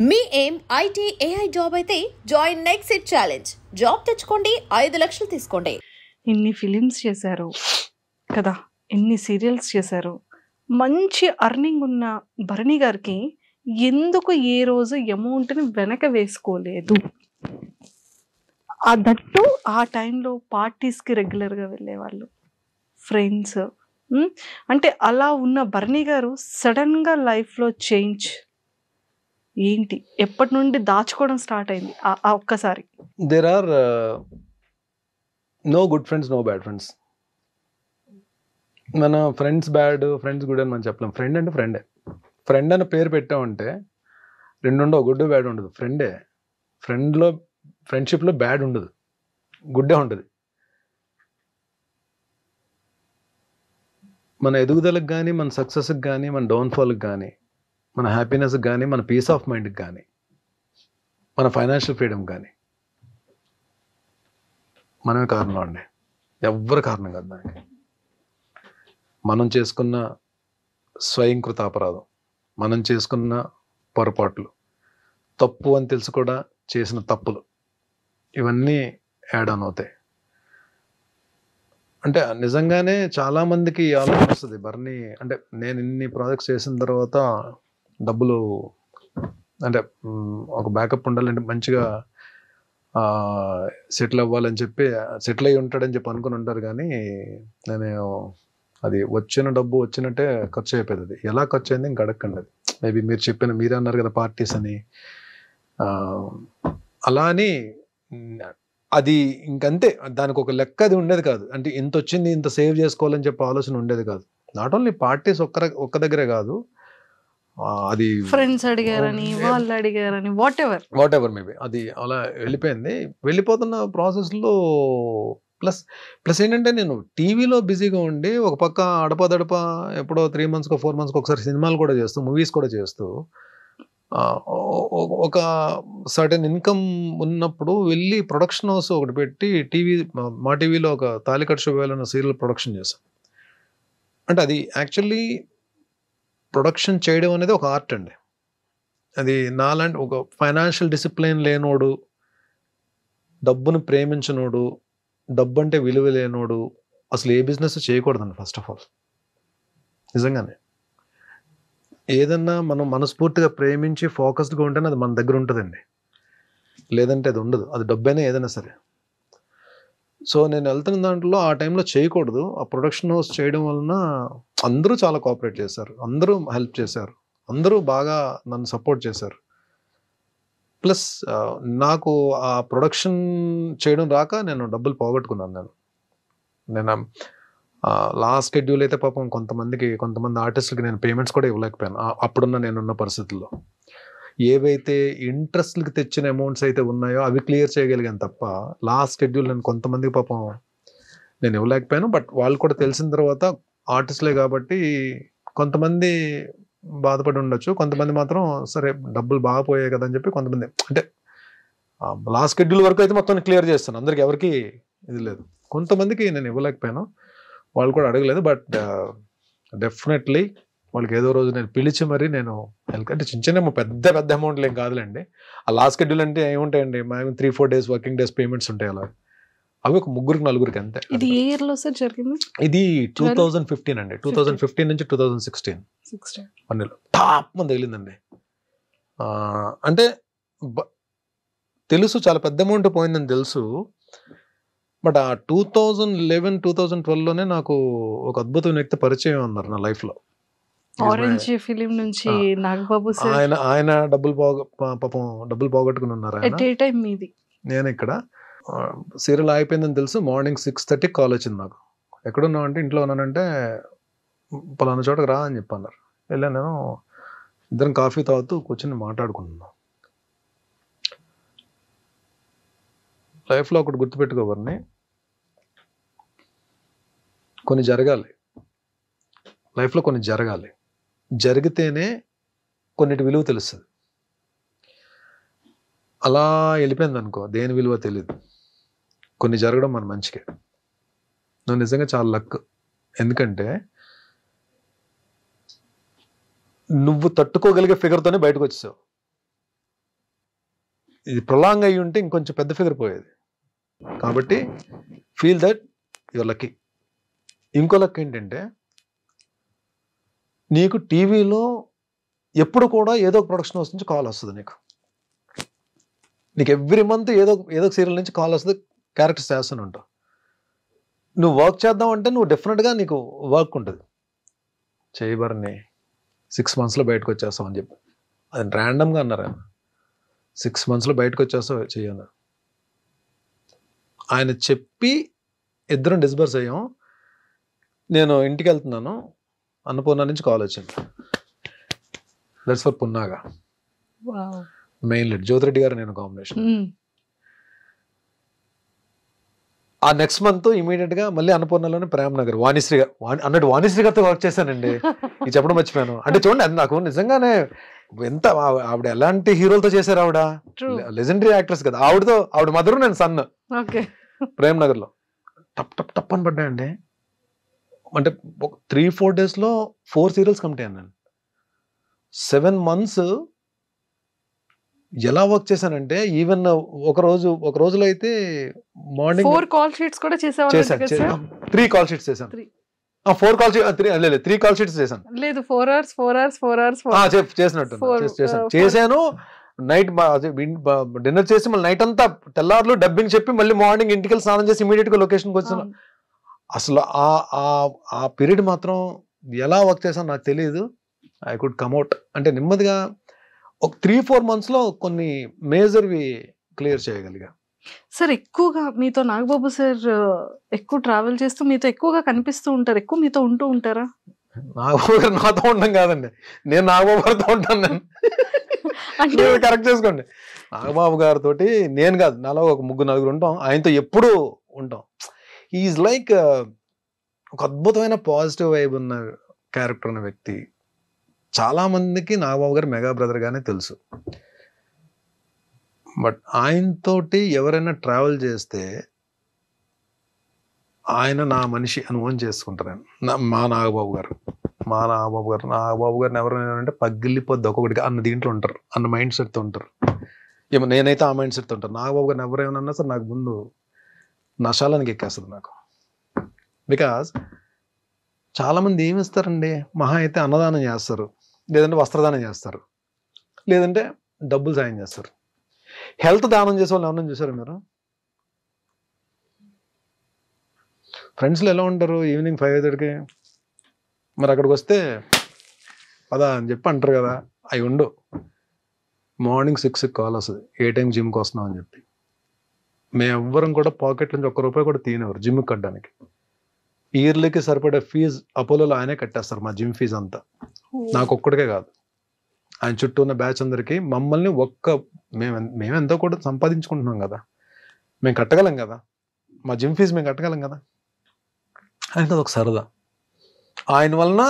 మీ ఏం IT AI job అయితే join next it challenge. Job తెచ్చుకోండి, 5 లక్షలు తీసుకోండి. ఇన్ని ఫిలిమ్స్ చేశారు కదా, ఎన్ని సీరియల్స్ చేశారు. మంచి అర్నింగ్ ఉన్న భరణి గారికి ఎందుకు ఏ రోజు అమౌంట్ని వెనక వేసుకోలేదు? దట్టు ఆ టైంలో పార్టీస్కి రెగ్యులర్గా వెళ్ళేవాళ్ళు, ఫ్రెండ్స్. అంటే అలా ఉన్న భరణి గారు సడన్గా లైఫ్లో చేంజ్ ఏంటి? ఎప్పటి నుండి దాచుకోవడం స్టార్ట్ అయింది ఒక్కసారి? There are no good friends, no bad friends. మన ఫ్రెండ్స్ బ్యాడ్, ఫ్రెండ్స్ గుడ్ అని మనం చెప్పలేం. ఫ్రెండ్ అంటే ఫ్రెండే. ఫ్రెండ్ అని పేరు పెట్టామంటే రెండు ఉండవు, గుడ్ బ్యాడ్ ఉండదు. ఫ్రెండే. ఫ్రెండ్షిప్లో బ్యాడ్ ఉండదు, గుడ్డే ఉంటుంది. మన ఎదుగుదలకు కానీ, మన సక్సెస్కి కానీ, మన డౌన్ఫాల్కి కానీ, మన హ్యాపీనెస్కి కానీ, మన పీస్ ఆఫ్ మైండ్కి కానీ, మన ఫైనాన్షియల్ ఫ్రీడమ్ కానీ మనమే కారణం అండి. ఎవ్వరు కారణం కాదు దానికి. మనం చేసుకున్న స్వయంకృత అపరాధం, మనం చేసుకున్న పొరపాట్లు, తప్పు అని తెలుసు కూడా చేసిన తప్పులు, ఇవన్నీ యాడ్ ఆన్ అవుతాయి. అంటే నిజంగానే చాలామందికి ఆలోచన వస్తుంది, భరణి అంటే నేను ఇన్ని ప్రాజెక్ట్స్ చేసిన తర్వాత డబ్బులు అంటే ఒక బ్యాకప్ ఉండాలంటే మంచిగా సెటిల్ అవ్వాలని చెప్పి, సెటిల్ అయ్యి ఉంటాడని చెప్పి అనుకుని ఉంటారు. కానీ నేను అది వచ్చిన డబ్బు వచ్చినట్టే ఖర్చు అయిపోయింది. అది ఎలా ఖర్చు అయింది ఇంక అడగండి. అది మేబీ మీరే అన్నారు కదా పార్టీస్ అని, అలా అని అది ఇంకంతే. దానికి ఒక లెక్క అది ఉండేది కాదు. అంటే ఇంత వచ్చింది ఇంత సేవ్ చేసుకోవాలని చెప్పి ఆలోచన ఉండేది కాదు. నాట్ ఓన్లీ పార్టీస్ ఒక్క దగ్గరే కాదు, అది ఫ్రెండ్స్ అడిగారని, వాళ్ళు అడిగారని, వాట్ ఎవర్ మేబీ అది అలా వెళ్ళిపోయింది. వెళ్ళిపోతున్న ప్రాసెస్లో ప్లస్ ఏంటంటే నేను టీవీలో బిజీగా ఉండి ఒక పక్క అడపదడప ఎప్పుడో 3 months 4 months ఒకసారి సినిమాలు కూడా చేస్తూ, మూవీస్ కూడా చేస్తూ, ఒక సర్టెన్ ఇన్కమ్ ఉన్నప్పుడు వెళ్ళి ప్రొడక్షన్ హౌస్ ఒకటి పెట్టి మా టీవీలో ఒక తాలికట్ శుభవేళ సీరియల్ ప్రొడక్షన్ చేశాం. అంటే అది యాక్చువల్లీ ప్రొడక్షన్ చేయడం అనేది ఒక ఆర్ట్ అండి. అది నాలాంటి ఒక ఫైనాన్షియల్ డిసిప్లిన్ లేనోడు, డబ్బును ప్రేమించినోడు, డబ్బు అంటే విలువ లేనోడు అసలు ఏ బిజినెస్ చేయకూడదండి. ఫస్ట్ ఆఫ్ ఆల్ నిజంగానే ఏదన్నా మనం మనస్ఫూర్తిగా ప్రేమించి ఫోకస్డ్గా ఉంటేనే అది మన దగ్గర ఉంటుందండి, లేదంటే అది ఉండదు. అది డబ్బైనా ఏదైనా సరే. సో నేను వెళ్తున్న దాంట్లో ఆ టైంలో చేయకూడదు. ఆ ప్రొడక్షన్ హౌస్ చేయడం వలన అందరూ చాలా కోఆపరేట్ చేశారు, అందరూ హెల్ప్ చేశారు, అందరూ బాగా నన్ను సపోర్ట్ చేశారు. ప్లస్ నాకు ఆ ప్రొడక్షన్ చేయడం రాక నేను డబ్బులు పోగొట్టుకున్నాను. నేను లాస్ట్ షెడ్యూల్ అయితే పాపం కొంతమంది ఆర్టిస్టులకి నేను పేమెంట్స్ కూడా ఇవ్వలేకపోయాను నేనున్న పరిస్థితుల్లో. ఏవైతే ఇంట్రెస్ట్లకి తెచ్చిన అమౌంట్స్ అయితే ఉన్నాయో అవి క్లియర్ చేయగలిగాను తప్ప లాస్ట్ షెడ్యూల్ నేను కొంతమందికి పాపం నేను ఇవ్వలేకపోయాను. బట్ వాళ్ళు కూడా తెలిసిన తర్వాత ఆర్టిస్టులే కాబట్టి కొంతమంది బాధపడి ఉండొచ్చు, కొంతమంది మాత్రం సరే డబ్బులు బాగా పోయాయి కదా అని చెప్పి కొంతమంది, అంటే లాస్ట్ షెడ్యూల్ వరకు అయితే మొత్తం క్లియర్ చేస్తాను, అందరికి ఎవరికి ఇది లేదు. కొంతమందికి నేను ఇవ్వలేకపోయాను, వాళ్ళు కూడా అడగలేదు. బట్ డెఫినెట్లీ వాళ్ళకి ఏదో రోజు నేను పిలిచి మరి నేను అంటే చిన్న పెద్ద అమౌంట్లు ఏం కాదులేండి. ఆ లాస్ట్ షెడ్యూల్ అంటే ఏముంటాయండి, మేము 3-4 days వర్కింగ్ డేస్ పేమెంట్స్ ఉంటాయి. అలా అవి ఒక 3-4 అంతే. ఇది ఏ ఇయర్లో సార్ జరిగింది? ఇది 2015 అండి. 2015 నుంచి 2016 1 టాప్ మంది తగిలిందండి. అంటే తెలుసు చాలా పెద్ద అమౌంట్ పోయిందని తెలుసు. బట్ ఆ 2011-2012లోనే నాకు ఒక అద్భుతమైన వ్యక్తి పరిచయం అన్నారు నా లైఫ్లో. ఆరెంజ్ ఫిలిం నుంచి నాగబాబు సార్. ఆయన డబ్బులు పోగొట్టుకుని ఉన్నారు. నేను ఇక్కడ సీరియల్ అయిపోయిందని తెలుసు. మార్నింగ్ 6:30 కాల్ వచ్చింది నాకు. ఎక్కడున్నావు అంటే ఇంట్లో ఉన్నానంటే పలానా చోటకి రా అని చెప్పన్నారు. వెళ్ళాను. నేను ఇద్దరం కాఫీ తాగుతూ కూర్చొని మాట్లాడుకుంటున్నాను. లైఫ్లో ఒకటి గుర్తుపెట్టుకోవాలని, కొన్ని జరగాలి లైఫ్లో, కొన్ని జరగాలి. జరిగితేనే కొన్నిటి విలువ తెలుస్తుంది. అలా వెళ్ళిపోయింది అనుకో, దేని విలువ తెలియదు. కొన్ని జరగడం మన మంచికే. నువ్వు నిజంగా చాలా లక్. ఎందుకంటే నువ్వు తట్టుకోగలిగే ఫిగర్తోనే బయటకు వచ్చేసావు. ఇది ప్రొలాంగ్ అయ్యి ఉంటే ఇంకొంచెం పెద్ద ఫిగర్ పోయేది. కాబట్టి ఫీల్ దట్ యువర్ లక్కీ. ఇంకో లక్ ఏంటంటే నీకు టీవీలో ఎప్పుడు కూడా ఏదో ఒక ప్రొడక్షన్ హౌస్ నుంచి కాల్ వస్తుంది. నీకు ఎవ్రీ మంత్ ఏదో ఒక సీరియల్ నుంచి కాల్ వస్తుంది, క్యారెక్టర్స్ చేస్తూనే ఉంటావు. నువ్వు వర్క్ చేద్దాం అంటే నువ్వు డెఫినెట్గా నీకు వర్క్ ఉంటుంది. చేయబర్ని 6 monthsలో బయటకు వచ్చేస్తావు అని చెప్పి అది ర్యాండమ్గా అన్నారు. 6 monthsలో బయటకు వచ్చేస్తావు చెయ్యన్నారు. ఆయన చెప్పి ఇద్దరం డిస్బర్స్ అయ్యాం. నేను ఇంటికి వెళ్తున్నాను, అన్నపూర్ణ నుంచి కాల్ వచ్చింది. That's for Punnaga. Main lead Jyothi Reddy గారు నేను కాంబినేషన్. ఆ నెక్స్ట్ మంత్ ఇమీడియట్ గా మళ్ళీ అన్నపూర్ణలోనే ప్రేమ్ నగర్ వాణిశ్రీ గారు అన్నట్టు వాణిశ్రీ గారితో వర్క్ చేశానండి. ఇది చెప్పడం మర్చిపోయాను. అంటే చూడండి, అది నాకు నిజంగానే ఎంత ఆవిడ ఎలాంటి హీరోలతో చేశారు. ఆవిడ లెజెండరీ యాక్ట్రెస్ కదా. ఆవిడ మదరు, నేను సన్. ప్రేమ్ నగర్ లో టప్ టప్ టప్ అని పడ్డాయండి. అంటే 3-4 days లో 4 serials కంప్లీట్ అయ్యాను నేను. 7 months ఎలా వర్క్ చేశానంటే ఈవెన్ ఒక రోజులో అయితే మార్నింగ్ 4 call sheets కూడా చేసాను. 3 call sheets చేశాను. 4 call sheets 3 call sheets చేశాను. లేదు 4 hours చేసినట్టు చేశాను. నైట్ డిన్నర్ చేసి మళ్ళీ నైట్ అంతా తెల్లారులు డబ్బింగ్ చెప్పి మళ్ళీ మార్నింగ్ ఇంటికి వెళ్ళి స్నానం చేసి ఇమీడియట్ గా లొకేషన్కి వచ్చాను. అసలు ఆ పీరియడ్ మాత్రం ఎలా వర్క్ చేశాను నాకు తెలియదు. ఐ కుడ్ కమ్అట్ అంటే నెమ్మదిగా ఒక 3-4 months లో కొన్ని మేజర్వి క్లియర్ చేయగలిగా. సార్ ఎక్కువగా మీతో నాగబాబు సార్ ఎక్కువ ట్రావెల్ చేస్తూ మీతో ఎక్కువగా కనిపిస్తూ ఉంటారు, ఎక్కువ మీతో ఉంటూ ఉంటారా? నాగబాబు గారు నాతో ఉండడం కాదండి, నేను నాగబాబు గారితో ఉంటాను. నేను కరెక్ట్ చేసుకోండి. నాగబాబు గారితో నేను కాదు, నాలో ఒక 3-4 ఉంటాం. ఆయనతో ఎప్పుడూ ఉంటాం. ఈజ్ లైక్ ఒక అద్భుతమైన పాజిటివ్ వైబ్ ఉన్న క్యారెక్టర్ ఉన్న వ్యక్తి. చాలా మందికి నాగబాబు గారు మెగా బ్రదర్ గానే తెలుసు. బట్ ఆయనతోటి ఎవరైనా ట్రావెల్ చేస్తే ఆయన నా మనిషి అనుభవం చేసుకుంటారు. మా నాగబాబు గారిని ఎవరైనా అంటే పగిలిపోద్ది ఒక్కొక్కటిగా అన్న దీంట్లో ఉంటారు, అన్న మైండ్ సెట్తో ఉంటారు. ఏమో నేనైతే ఆ మైండ్ సెట్తో ఉంటాను. నాగబాబు గారిని ఎవరైనా సరే నాకు ముందు నశాలానికి ఎక్కేస్తుంది నాకు. బికాజ్ చాలామంది ఏమి ఇస్తారండి, మహా అయితే అన్నదానం చేస్తారు, లేదంటే వస్త్రదానం చేస్తారు, లేదంటే డబ్బులు సాయం చేస్తారు. హెల్త్ దానం చేసే వాళ్ళు ఎవరైనా చూసారు మీరు? ఫ్రెండ్స్లో ఎలా ఉంటారు? ఈవినింగ్ 5:30కి మరి అక్కడికి వస్తే పదా అని చెప్పి అంటారు కదా, అవి ఉండు. మార్నింగ్ 6కి కాల్ వస్తుంది, ఏ టైం జిమ్కి వస్తున్నాం అని చెప్పి. మేము ఎవ్వరం కూడా పాకెట్ నుంచి ₹1 కూడా తీయనివ్వరు జిమ్కి కట్టడానికి. ఇయర్లీకి సరిపడే ఫీజు అపోలోలో ఆయనే కట్టేస్తారు, మా జిమ్ ఫీజు అంతా. నాకు ఒక్కడికే కాదు, ఆయన చుట్టూ ఉన్న బ్యాచ్ అందరికి. మమ్మల్ని మేము ఎంతో కూడా సంపాదించుకుంటున్నాం కదా, మేము కట్టగలం కదా, మా జిమ్ ఫీజు మేము కట్టగలం కదా. ఆయనకి అదొక సరదా. ఆయన వలన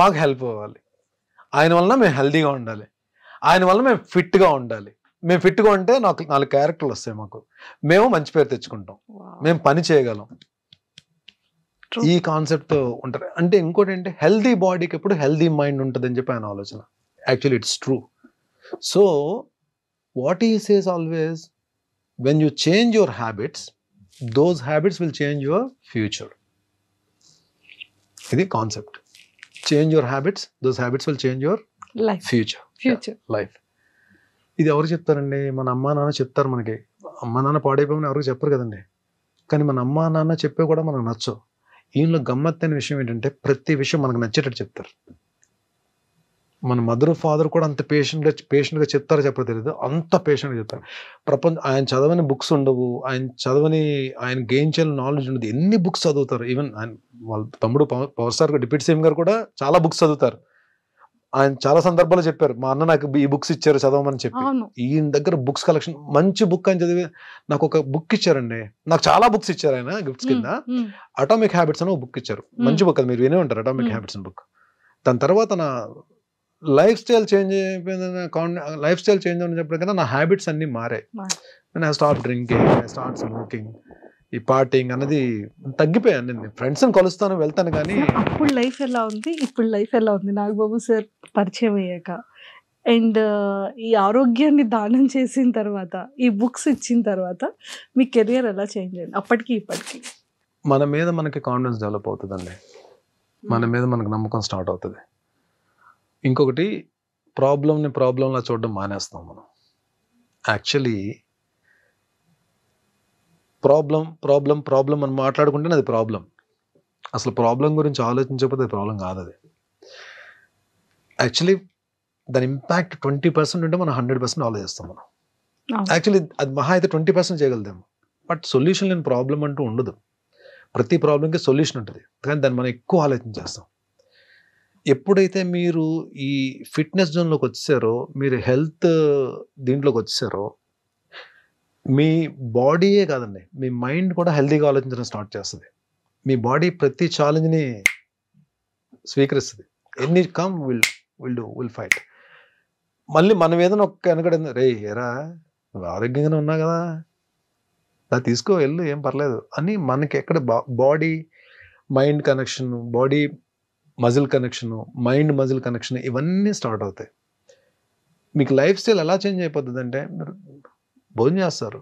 మాకు హెల్ప్ అవ్వాలి, ఆయన వలన మేము హెల్తీగా ఉండాలి, ఆయన వలన మేము ఫిట్గా ఉండాలి. మేము ఫిట్గా ఉంటే 4 క్యారెక్టర్లు వస్తాయి మాకు, మేము మంచి పేరు తెచ్చుకుంటాం, మేము పని చేయగలం. ఈ కాన్సెప్ట్ ఉంటారు. అంటే ఇంకోటి ఏంటి, హెల్తీ బాడీకి ఎప్పుడు హెల్తీ మైండ్ ఉంటుంది అని చెప్పి ఆయన ఆలోచన. Actually it's true. So what he says always, when you change your habits, those habits will change your future. ఇది concept. Change your habits, those habits will change your future life. ఇది ఎవరు చెప్తారండి? మన అమ్మా నాన్న చెప్తారు మనకి. అమ్మా నాన్న పాడైపోమని ఎవరికి చెప్పరు కదండి. కానీ మన అమ్మా నాన్న చెప్పే కూడా మనకు నచ్చవు. ఈయనలో గమ్మత్తైన విషయం ఏంటంటే ప్రతి విషయం మనకు నచ్చేటట్టు చెప్తారు. మన మదర్ ఫాదర్ కూడా అంత పేషెంట్గా చెప్తారో చెప్పరో తెలియదు, అంత పేషెంట్గా చెప్తారు. ఆయన చదవని బుక్స్ ఉండవు, ఆయన గెయిన్ చేయాలని నాలెడ్జ్ ఉండదు. ఎన్ని బుక్స్ చదువుతారు. ఈవెన్ ఆయన వాళ్ళ తమ్ముడు పవర్ స్టార్ డిప్యూటీ సీఎం గారు కూడా చాలా బుక్స్ చదువుతారు. ఆయన చాలా సందర్భాలు చెప్పారు, మా అన్న నాకు ఈ బుక్స్ ఇచ్చారు చదవమని చెప్పి. ఈయన దగ్గర బుక్స్ కలెక్షన్, మంచి బుక్ అని చదివి నాకు ఒక బుక్ ఇచ్చారండి. నాకు చాలా బుక్స్ ఇచ్చారు ఆయన గిఫ్ట్స్ కింద. అటామిక్ హ్యాబిట్స్ అని ఒక బుక్ ఇచ్చారు. మంచి బుక్, అది మీరు వినే ఉంటారు, అటామిక్ హ్యాబిట్స్ అని బుక్. దాని తర్వాత నా లైఫ్ స్టైల్ చేంజ్ అయినప్పటికన్నా నా హ్యాబిట్స్ అన్ని మారాయి. I start drinking, I start smoking, ఈ పార్టీయింగ్ అన్నది తగ్గిపోయాను. నేను ఫ్రెండ్స్ని కలుస్తాను, వెళ్తాను. కానీ అప్పుడు లైఫ్ ఎలా ఉంది, ఇప్పుడు లైఫ్ ఎలా ఉంది? నాగబాబు సార్ పరిచయం అయ్యాక అండ్ ఈ ఆరోగ్యాన్ని దానం చేసిన తర్వాత, ఈ బుక్స్ ఇచ్చిన తర్వాత మీ కెరియర్ ఎలా చేంజ్ అయింది అప్పటికి ఇప్పటికి? మన మీద మనకి కాన్ఫిడెన్స్ డెవలప్ అవుతుందండి. మన మీద మనకు నమ్మకం స్టార్ట్ అవుతుంది. ఇంకొకటి, ప్రాబ్లంలా చూడడం మానేస్తాం మనం. యాక్చువల్లీ ప్రాబ్లం అని మాట్లాడుకుంటేనే అది ప్రాబ్లం. అసలు ప్రాబ్లం గురించి ఆలోచించకపోతే అది ప్రాబ్లం కాదు. అది యాక్చువల్లీ దాని ఇంపాక్ట్ 20% ఉంటే మనం 100% ఆలోచిస్తాం మనం. యాక్చువల్లీ అది మహా అయితే 20% చేయగలుగుతాము. బట్ సొల్యూషన్ లేని ప్రాబ్లం అంటూ ఉండదు. ప్రతి ప్రాబ్లంకి సొల్యూషన్ ఉంటుంది, కానీ దాన్ని మనం ఎక్కువ ఆలోచించేస్తాం. ఎప్పుడైతే మీరు ఈ ఫిట్నెస్ జోన్లోకి వచ్చారో, మీరు హెల్త్ దీంట్లోకి వచ్చారో, మీ బాడీయే కాదండి, మీ మైండ్ కూడా హెల్తీగా ఆలోచించడం స్టార్ట్ చేస్తుంది. మీ బాడీ ప్రతి ఛాలెంజ్ని స్వీకరిస్తుంది. ఎన్ని కమ్ విల్ ఫైట్. మళ్ళీ మనం ఏదైనా ఒక్క వెనకడింది, రే ఎరా నువ్వు ఆరోగ్యంగానే ఉన్నా కదా, అది తీసుకో వెళ్ళు, ఏం పర్లేదు అని మనకి ఎక్కడ body mind connection, body muscle connection, mind muscle connection, ఇవన్నీ స్టార్ట్ అవుతాయి. మీకు లైఫ్ స్టైల్ ఎలా చేంజ్ అయిపోతుంది అంటే, మీరు భోజనం చేస్తారు,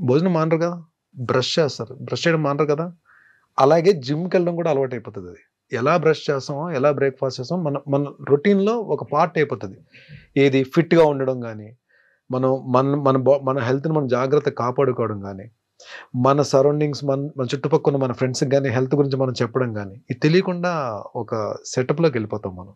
భోజనం మానరు కదా, బ్రష్ చేస్తారు, బ్రష్ చేయడం మానరు కదా, అలాగే జిమ్కి వెళ్ళడం కూడా అలవాటు అయిపోతుంది. అది ఎలా బ్రష్ చేస్తామో, ఎలా బ్రేక్ఫాస్ట్ చేస్తామో మన రొటీన్లో ఒక పార్ట్ అయిపోతుంది. ఏది ఫిట్గా ఉండడం కానీ, మన హెల్త్ని మనం జాగ్రత్త కాపాడుకోవడం కానీ, మన సరౌండింగ్స్, మన చుట్టుపక్కల మన ఫ్రెండ్స్కి కానీ హెల్త్ గురించి మనం చెప్పడం కానీ, ఇది తెలియకుండా ఒక సెటప్లోకి వెళ్ళిపోతాం మనం.